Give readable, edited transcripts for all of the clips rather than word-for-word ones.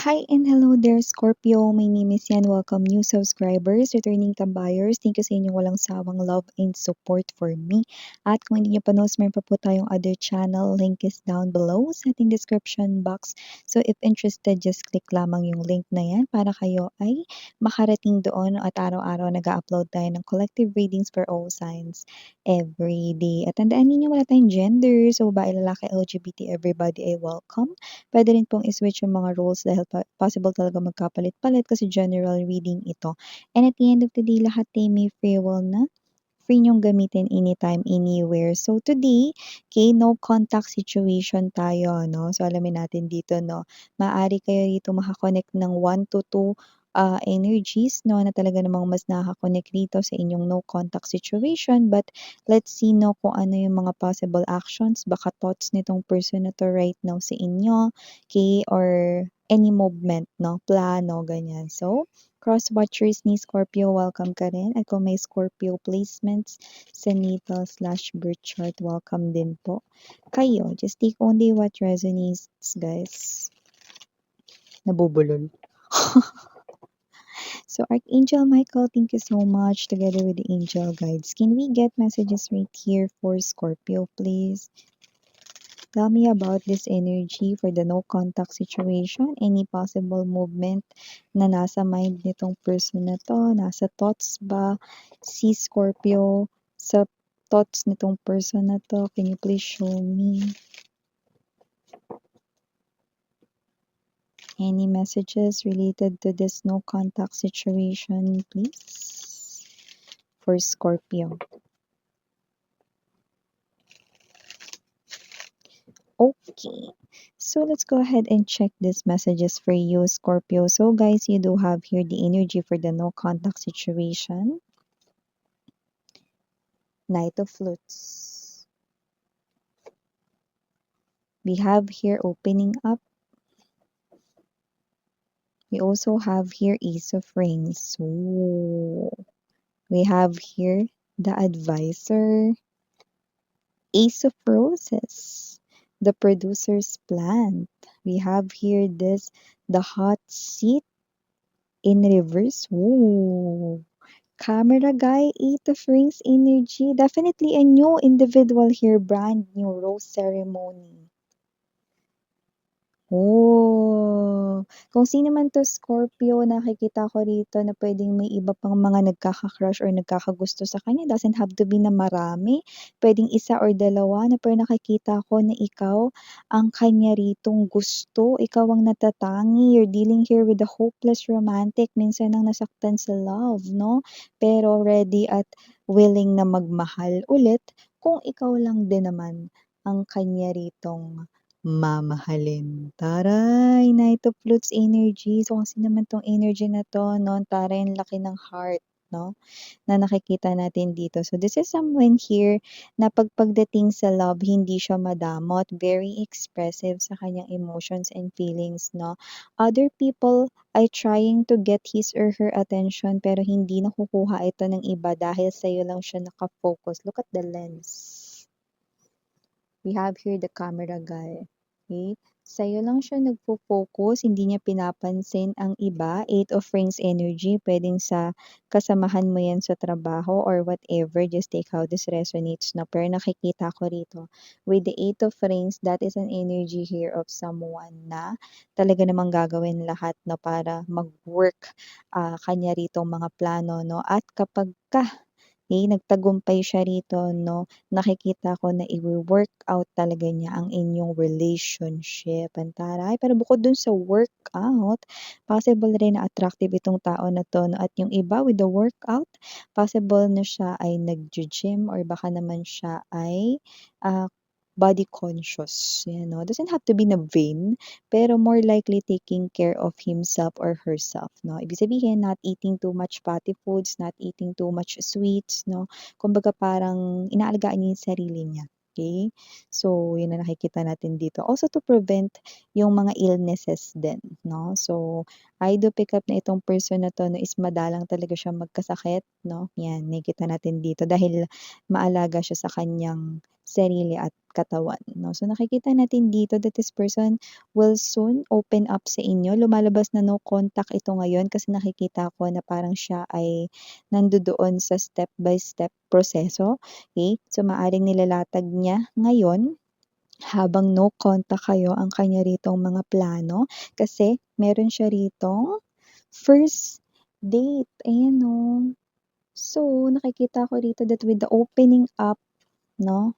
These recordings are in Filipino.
Hi and hello there, Scorpio. My name is Yan. Welcome new subscribers, returning buyers. Thank you sa inyong walang sawang love and support for me. At kung hindi nyo pa knows, meron pa po tayong other channel. Link is down below sa ating description box. So if interested, just click lamang yung link na yan para kayo ay makarating doon at araw-araw nag-upload tayo ng collective readings for all signs every day. At tandaan ninyo, wala tayong gender. So babae, lalaki, LGBT, everybody ay welcome. Puwede rin pong i-switch yung mga roles dahil possible talaga magkapalit-palit kasi general reading ito. And at the end of the day, lahat ay may free will na. Free niyong gamitin anytime, anywhere. So today, no contact situation tayo, no? So alamin natin dito, no? Maaari kayo dito makakonect ng 1 to 2 energies, no? Na talaga namang mas nakaka-connect dito sa inyong no contact situation. But let's see, no, kung ano yung mga possible actions, baka thoughts nitong person na to right now sa inyo, or any movement, no? Plano, ganyan. So, cross-watchers ni Scorpio, welcome ka rin. At kung may Scorpio placements sa natal/birth chart, welcome din po kayo. Just take only what resonates, guys. Nabubulol. So, Archangel Michael, thank you so much together with the angel guides. Can we get messages right here for Scorpio, please? Tell me about this energy for the no contact situation. Any possible movement na nasa mind nitong person na to? Nasa thoughts ba si Scorpio sa thoughts nitong person na to? Can you please show me any messages related to this no contact situation, please? For Scorpio. Okay, so let's go ahead and check these messages for you, Scorpio. So guys, you do have here the energy for the no contact situation. Knight of Flutes. We have here opening up. We also have here Ace of Rings. Ooh. We have here the Advisor. Ace of Roses. The Producer's Plant. We have here the Hot Seat in reverse. Ooh. Camera guy, 8 of Rings energy. Definitely a new individual here, brand new rose ceremony. Oh, kung sino man 'to Scorpio, nakikita ko rito na puwedeng may iba pang mga nagkaka-crush or nagkakagusto sa kanya, doesn't have to be na marami, puwedeng isa or dalawa na pero nakikita ko na ikaw ang kanya ritong gusto, ikaw ang natatangi, you're dealing here with a hopeless romantic, minsan ang nasaktan sa love, 'no? Pero ready at willing na magmahal ulit kung ikaw lang din naman ang kanya ritong mamahalin. Taray! Knight of Flutes energy. So, kasi naman 'tong energy na 'to 'no, taray ang laki ng heart 'no, na nakikita natin dito. So, this is someone here na pagdating sa love, hindi siya madamot, very expressive sa kanyang emotions and feelings 'no. Other people ay trying to get his or her attention pero hindi nakukuha ito ng iba dahil sa'yo lang siya naka-focus. Look at the lens. We have here the camera guy. Okay? Sa'yo lang siya nagfo-focus, hindi niya pinapansin ang iba. 8 of Rings energy, pwedeng sa kasamahan mo yan sa trabaho or whatever. Just take how this resonates. No? Pero nakikita ko rito, with the 8 of Rings, that is an energy here of someone na talaga namang gagawin lahat no, para mag-work kanya rito mga plano. No? At kapag nagtagumpay siya rito 'no, nakikita ko na iwo-work out talaga niya ang inyong relationship, ang taray. Pero bukod dun sa workout, possible rin na attractive itong tao na 'to 'no, at yung iba with the workout, possible na siya ay naggi-gym or baka naman siya ay, ah, body conscious, yan 'no. Doesn't have to be na vain, pero more likely taking care of himself or herself 'no. Ibig sabihin not eating too much fatty foods, not eating too much sweets 'no. Kumbaga parang inaalagaan niya yung sarili niya, okey? So, yun ang nakikita natin dito. Also to prevent yung mga illnesses din 'no. So, I do pick up na itong person na 'to 'no is madalang talaga siyang magkasakit 'no, yan nakikita natin dito dahil maalaga siya sa kaniyang sarili at katawan 'no. So nakikita natin dito that this person will soon open up sa inyo. Lumalabas na no contact ito ngayon kasi nakikita ko na parang siya ay nandodoon sa step by step proseso, okey. So maaaring nilalatag niya ngayon habang no contact kayo ang kanya ritong mga plano kasi meron siya ritong first date, ayan oh. So nakikita ko dito that with the opening up 'no,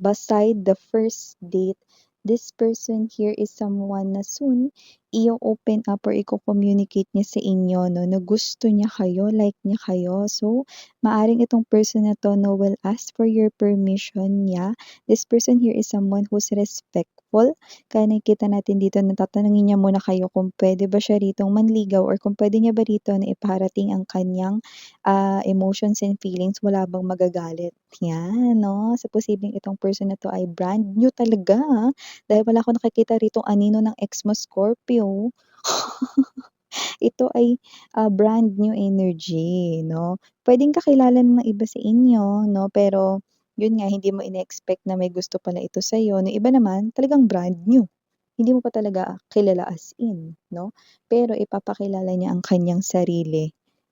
beside the first date, this person here is someone na soon i-o-open up or iko-communicate niya sa inyo 'no, na gusto niya kayo, like niya kayo. So, maaring itong person na 'to 'no, will ask for your permission, yeah. This person here is someone who's respectful. Kaya nakikita natin dito na tatanungin niya muna kayo kung puwede ba siya ritong manligaw or kung puwede niya ba rito na iparating ang kanyang, emotions and feelings, wala bang magagalit. 'Yan 'no, sa posibleng itong person na 'to ay brand new talaga, dahil wala akong nakikita ritong anino ng ex mo Scorpio. Ito ay, brand new energy 'no. Puwedeng kakilala ng iba sa inyo 'no, pero yun nga hindi mo ine-expect na may gusto pala ito sa'yo. Yung iba naman talagang brand new, hindi mo pa talaga kilala as in 'no, pero ipapakilala niya ang kanyang sarili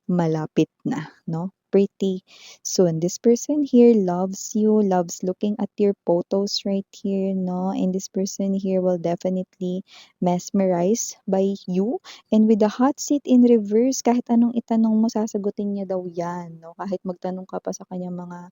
malapit na 'no, pretty soon. This person here loves you, loves looking at your photos right here 'no, and this person here will definitely mesmerize by you. And with the hot seat in reverse, kahit anong itanong mo sasagutin niya daw 'yan 'no, kahit magtanong ka pa sa kanyang mga,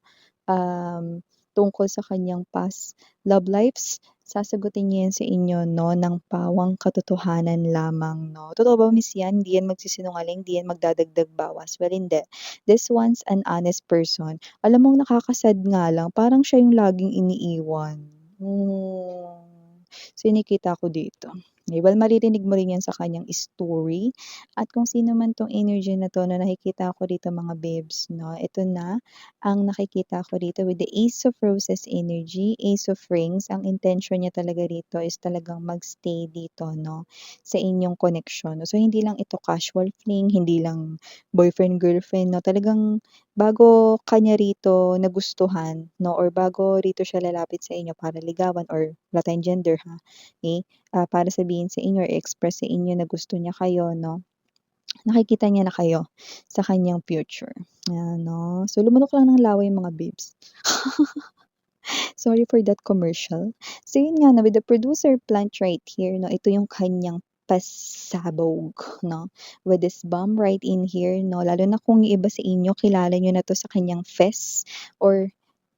tungkol sa kanyang past love lives, sasagutin niya 'yan sa inyo 'no, ng pawang katotohanan lamang 'no. Totoo ba miss 'yan, 'di 'yan magsisinungaling, 'di 'yan magdadagdag bawas, well hindi. This one's an honest person. Alam mong nakaka-sad nga lang, parang siya yung laging iniiwan. Hmm. So, yung nakita ko dito. Eh, well maririnig mo rin 'yan sa kanyang story at kung sino man 'tong energy na 'to na nakikita ko dito mga babes 'no, ito na ang nakikita ko dito with the Ace of Roses energy, Ace of Rings, ang intention niya talaga rito is talagang mag-stay dito 'no, sa inyong connection. So, hindi lang ito casual fling, hindi lang boyfriend, girlfriend 'no, talagang bago ka niya rito nagustuhan 'no, or bago rito siya lalapit sa inyo para ligawan or wala tayong gender ha, okey, para sabihin sa inyo or i-express sa inyo na gusto niya kayo 'no, nakikita niya na kayo sa kanyang future, ano. So, lumunok lang ng laway mga babes. Sorry for that commercial. So, yun nga 'no, with the producer plant right here 'no, ito yung kanyang pasabog 'no, with this bomb right in here 'no, lalo na kung yung iba sa inyo kilala niyo na 'to sa kanyang fest or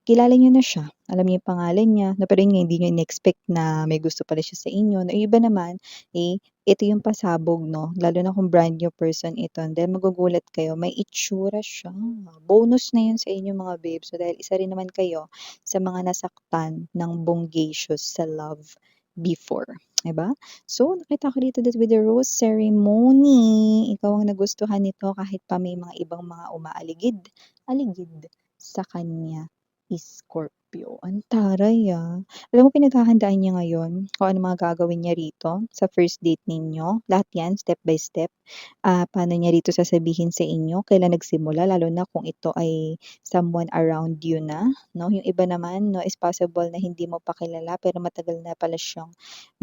kilala niyo na siya, alam niyo yung pangalan niya, na pero yun nga hindi niyo in-expect na may gusto pala siya sa inyo, na yung iba naman, eh, ito yung pasabog 'no, lalo na kung brand new person ito, then magugulat kayo may itsura siya. Bonus na yun sa inyo mga babes, so dahil isa rin naman kayo sa mga nasaktan ng bonggacious sa love before, 'di ba? So, nakita ko dito that with the rose ceremony, ikaw ang nagustuhan nito kahit pa may mga ibang mga umaaligid-aligid sa kanya. Scorpio, ang taray, Alam mo pinaghahandaan niya ngayon kung ano mga gagawin niya rito sa first date ninyo, lahat 'yan step by step. Paano niya rito sasabihin sa inyo, kailan nagsimula lalo na kung ito ay someone around you na 'no. Yung iba naman 'no, is possible na hindi mo pa kilala pero matagal na pala siyang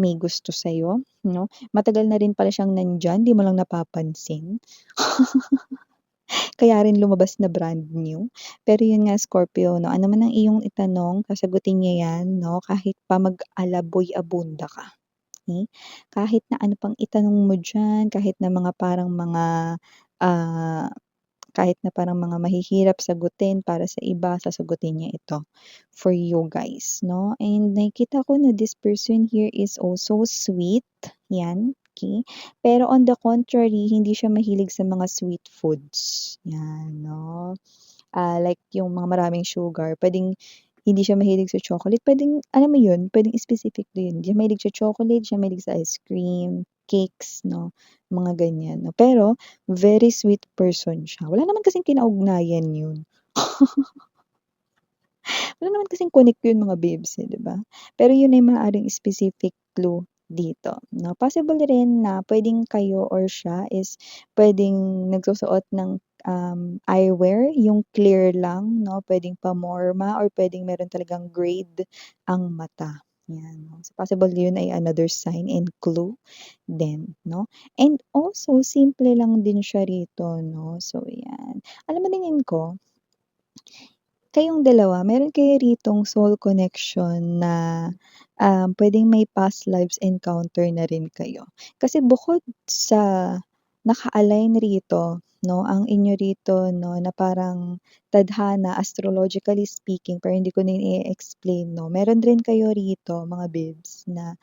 may gusto sa'yo 'no. Matagal na rin pala siyang nandiyan, 'di mo lang napapansin. Kaya rin lumabas na brand new. Pero yun nga Scorpio 'no, ano man ang iyong itanong sasagutin niya 'yan 'no, kahit pa mag-alaboy-abunda ka, okey? Kahit na ano pang itanong mo diyan, kahit na mga parang mga, ah, kahit na parang mga mahihirap sagutin para sa iba, sasagutin niya ito for you guys 'no. And nakikita ko na this person here is also sweet, 'yan, okey. Pero on the contrary, hindi siya mahilig sa mga sweet foods, 'yan 'no. Like yung mga maraming sugar, puwedeng hindi siya mahilig sa chocolate, puwedeng alam mo yun, puwedeng specific din, hindi siya mahilig sa chocolate, hindi siya mahilig sa ice cream, cakes 'no, mga ganyan 'no. Pero very sweet person siya, wala naman kasing kinaugnayan yun. Wala naman kasing connect yun mga babes, eh, 'di ba? Pero yun ay maaaring specific clue dito 'no. Possible rin na puwedeng kayo or siya is puwedeng nagsusuot ng, eyewear, yung clear lang 'no, puwedeng pamorma or puwedeng meron talagang grade ang mata, 'yan 'no. So, possible yun ay another sign and clue din 'no. And also simple lang din siya rito 'no, so 'yan. Alam mo tingin ko kayong dalawa meron kayo ritong soul connection na, puwedeng may past lives encounter na rin kayo. Kasi bukod sa naka-align rito 'no, ang inyo rito 'no, na parang tadhana astrologically speaking, pero hindi ko na i-e-explain 'no, meron rin kayo rito mga bibs na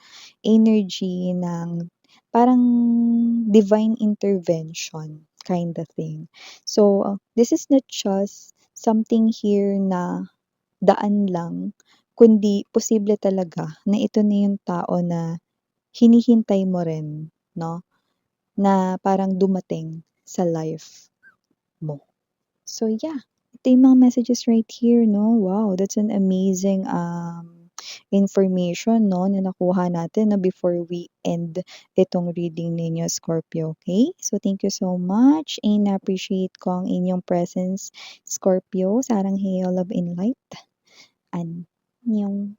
energy ng parang divine intervention kinda thing. So, this is not just something here na daan lang, kundi posible talaga na ito na yung tao na hinihintay mo rin 'no, na parang dumating sa life mo. So yeah, ito yung mga messages right here 'no. Wow, that's an amazing, information 'no, na nakuha natin 'no, before we end itong reading ninyo, Scorpio, okay? So thank you so much and na-appreciate ko ang inyong presence, Scorpio. Sarang Hayo, love and light. Annyeong.